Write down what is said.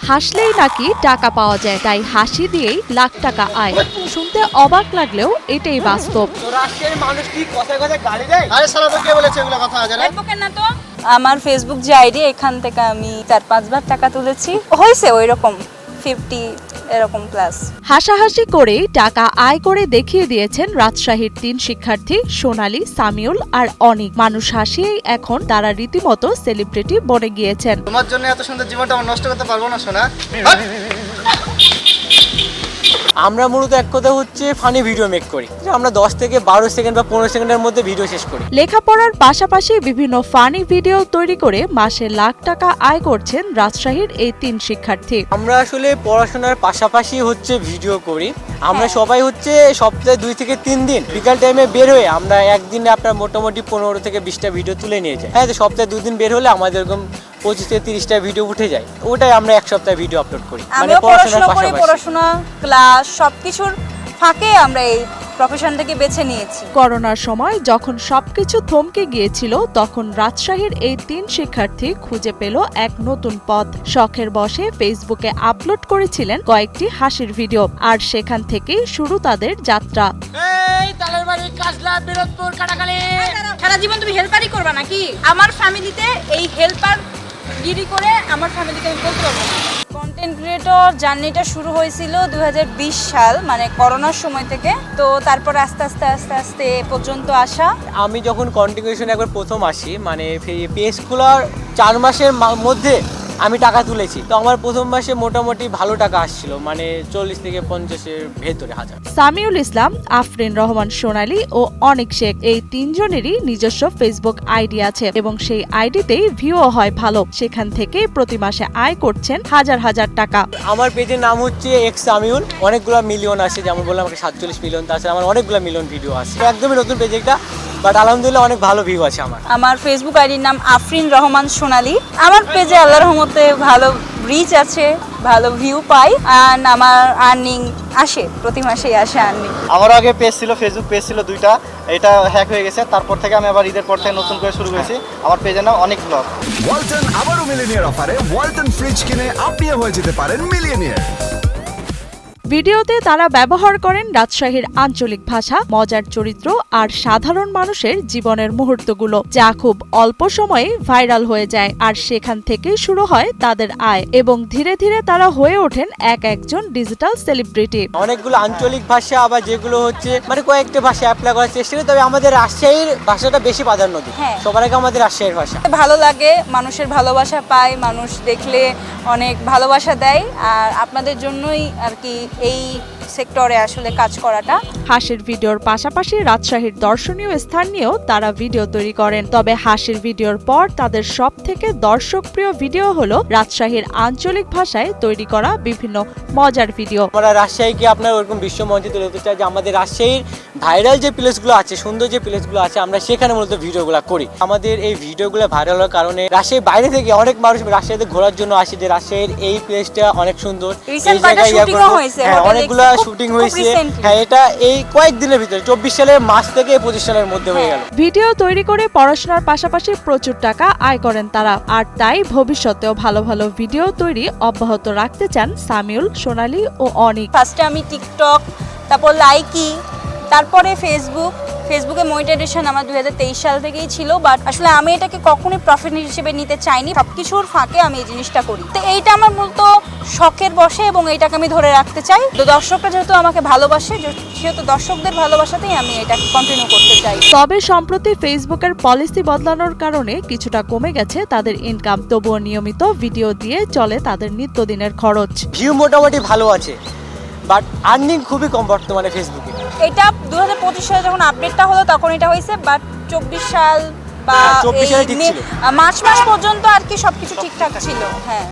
হাসলেই নাকি টাকা পাওয়া যায়, তাই হাসি দিয়েই লাখ টাকা আয়। শুনতে অবাক লাগলেও এটাই বাস্তব। আমার ফেসবুক যে আইডি, এখান থেকে আমি 4-5 বার টাকা তুলেছি, হয়েছে ওই রকম 50 এরকম প্লাস। হাসাহাসি করেই টাকা আয় করে দেখিয়ে দিয়েছেন রাজশাহীর 3 শিক্ষার্থী সোনালী, সামিউল আর অনিক। মানুষ হাসিয়েই এখন তারা রীতিমতো সেলিব্রিটি বনে গিয়েছেন। তোমার জন্য এত সুন্দর জীবনটা আমরা নষ্ট করতে পারবো না সোনা। আমরা মূলত এক কথা হচ্ছে ফানি ভিডিও মেক করি, আমরা 10 থেকে 12 সেকেন্ড বা 15 সেকেন্ডের মধ্যে ভিডিও শেষ করি। লেখাপড়ার পাশাপাশি বিভিন্ন ফানি ভিডিও তৈরি করে মাসে লাখ টাকা আয় করছেন রাজশাহীর এই 3 শিক্ষার্থী। আমরা আসলে পড়াশোনার পাশাপাশি হচ্ছে ভিডিও করি। আমরা সবাই হচ্ছে সপ্তাহে 2 থেকে 3 দিন বিকাল টাইমে বের হয়ে আমরা একদিনে আপনার মোটামুটি 15 থেকে 20টা ভিডিও তুলে নিয়ে যাই। হ্যাঁ, সপ্তাহে 2 দিন বের হলে আমাদের এরকম 25 থেকে 30টা ভিডিও উঠে যায়। ওটাই আমরা এক সপ্তাহে ভিডিও আপলোড করি। মানে পড়াশোনা করি, পড়াশোনা ক্লাস সবকিছুর ফাঁকে আমরা এই প্রফেশন থেকে বেছে নিয়েছি। করোনার সময় যখন সবকিছু থমকে গিয়েছিল, তখন রাজশাহীর এই 3 শিক্ষার্থী খুঁজে পেল এক নতুন পথ। শখের বশে ফেসবুকে আপলোড করেছিলেন কয়েকটি হাসির ভিডিও, আর সেখান থেকেই শুরু তাদের যাত্রা। সারা জীবন তুমি হেল্পারই করবা নাকি? আমার ফ্যামিলিতে এই হেল্পার গিরি করে আমার ফ্যামিলিকে আমি বলতে পারবো না। কন্টেন্ট ক্রিয়েটর জার্নিটা শুরু হয়েছিল 2020 সাল, মানে করোনার সময় থেকে। তো তারপর আস্তে আস্তে এ পর্যন্ত আসা। আমি যখন কন্টিনিউশন একবার প্রথম আসি, মানে পেজ খোলার 4 মাসের মধ্যে আমি টাকা তুলেছি। তো আমার প্রথম মাসে মোটামুটি ভালো টাকা আসছিল, মানে 40 থেকে 50-এর ভেতরে হাজার। সামিউল ইসলাম, আফরিন রহমান সোনালী ও অনিক শেখ, এই 3 জনেরই নিজস্ব ফেসবুক আইডি আছে এবং সেই আইডিতেই ভিউও হয় ভালো। সেখান থেকে প্রতি মাসে আয় করছেন হাজার হাজার টাকা। আমার পেজের নাম হচ্ছে এক্স সামিউল। অনেকগুলো মিলিয়ন আসে, যেমন বললাম আমাকে 47 মিলিয়ন। তাছাড়া আমার অনেকগুলো মিলিয়ন ভিডিও আছে। একদমই নতুন পেজ এটা, বাট আলহামদুলিল্লাহ অনেক ভালো ভিউ আছে আমার। আমার ফেসবুক আইডির নাম আফরিন রহমান সোনালী। আমার পেজে আল্লাহর রহমতে ভালো রিচ আছে, ভালো ভিউ পাই, আর আমার আর্নিং আসে, প্রতি মাসেই আসে আর্নিং। আমার আগে পেজ ছিল, ফেসবুক পেজ ছিল 2টা, এটা হ্যাক হয়ে গেছে। তারপর থেকে আমি আবার ঈদের পর থেকে নতুন করে শুরু করেছি। আমার পেজের নাম অনেক ব্লগ। ওয়ালটন আবারও মিলিয়নিয়ার অফারে ওয়ালটন ফ্রিজ কিনে আপনিও হয়ে যেতে পারেন মিলিয়নিয়ার। ভিডিওতে তারা ব্যবহার করেন রাজশাহীর আঞ্চলিক ভাষা, মজার চরিত্র আর সাধারণ মানুষের জীবনের মুহূর্তগুলো, যা খুব অল্প সময়ে ভাইরাল হয়ে যায়। আর সেখান থেকেই শুরু হয় তাদের আয় এবং ধীরে ধীরে তারা হয়ে ওঠেন একজন ডিজিটাল সেলিব্রিটি। অনেকগুলো আঞ্চলিক ভাষা, আবার যেগুলো হচ্ছে মানে কয়েকটা ভাষা অ্যাপ্লাই করার চেষ্টা করি, তবে আমাদের রাজশাহীর ভাষাটা বেশি প্রাধান্য দিই। সবার আগে আমাদের রাজশাহীর ভাষা ভালো লাগে, মানুষের ভালোবাসা পায়, মানুষ দেখলে অনেক ভালোবাসা দেয়। আর আপনাদের জন্যই আর কি এই সেক্টরে আসলে কাজ করাটা। হাসির ভিডিওর পাশাপাশি রাজশাহীর দর্শনীয় স্থান নিয়েও তারা ভিডিও তৈরি করেন। তবে হাসির ভিডিওর পর তাদের সবথেকে দর্শকপ্রিয় ভিডিও হলো রাজশাহীর আঞ্চলিক ভাষায় তৈরি করা বিভিন্ন মজার ভিডিও। আমরা রাজশাহীকে আপনার ওরকম বিশ্বমঞ্চে তুলে ধরতে চাই যে আমাদের রাজশাহীর ভাইরাল যে প্লেসগুলো আছে, সুন্দর যে প্লেসগুলো আছে, আমরা সেখানে মূলত ভিডিওগুলো করি। আমাদের এই ভিডিওগুলো ভাইরাল হওয়ার কারণে রাজশাহীর বাইরে থেকে অনেক মানুষ রাজশাহীতে ঘোরার জন্য আসে, যে রাজশাহীর এই প্লেসটা অনেক সুন্দর, এই জায়গায় অনেকগুলো শুটিং হয়েছে। হ্যাঁ, এটা এই কয়েকদিনের ভিতরে 24 সালের মার্চ থেকে 25 সালের মধ্যে হয়ে গেল। ভিডিও তৈরি করে পড়াশোনার পাশাপাশি প্রচুর টাকা আয় করেন তারা, আর তাই ভবিষ্যতেও ভালো ভালো ভিডিও তৈরি অব্যাহত রাখতে চান সামিউল, সোনালী ও অনিক। ফার্স্টে আমি টিকটক, তারপর লাইকি, তারপরে ফেসবুকে মনিটাইজেশন আমার 2023 সাল থেকেই ছিল। বাট আসলে আমি এটাকে কখনোই প্রফিট হিসেবে নিতে চাইনি, সবকিছুর ফাঁকে আমি এই জিনিসটা করি। তো এইটা আমার মূলত শখের বশে এবং এইটাকে আমি ধরে রাখতে চাই। তো দর্শকরা যেহেতু আমাকে ভালোবাসে, সেহেতু দর্শকদের ভালোবাসাতেই আমি এটাকে কন্টিনিউ করতে চাই। তবে সম্প্রতি ফেসবুকের পলিসি বদলানোর কারণে কিছুটা কমে গেছে তাদের ইনকাম। তবুও নিয়মিত ভিডিও দিয়ে চলে তাদের নিত্যদিনের খরচ। ভিউ মোটামুটি ভালো আছে, বাট আর্নিং খুবই কম বর্তমানে ফেসবুকে। এটা 2025 সালে যখন আপডেটটা হলো তখন এটা হয়েছে, বাট 24 সাল বা মার্চ মাস পর্যন্ত আর কি সবকিছু ঠিকঠাক ছিল। হ্যাঁ।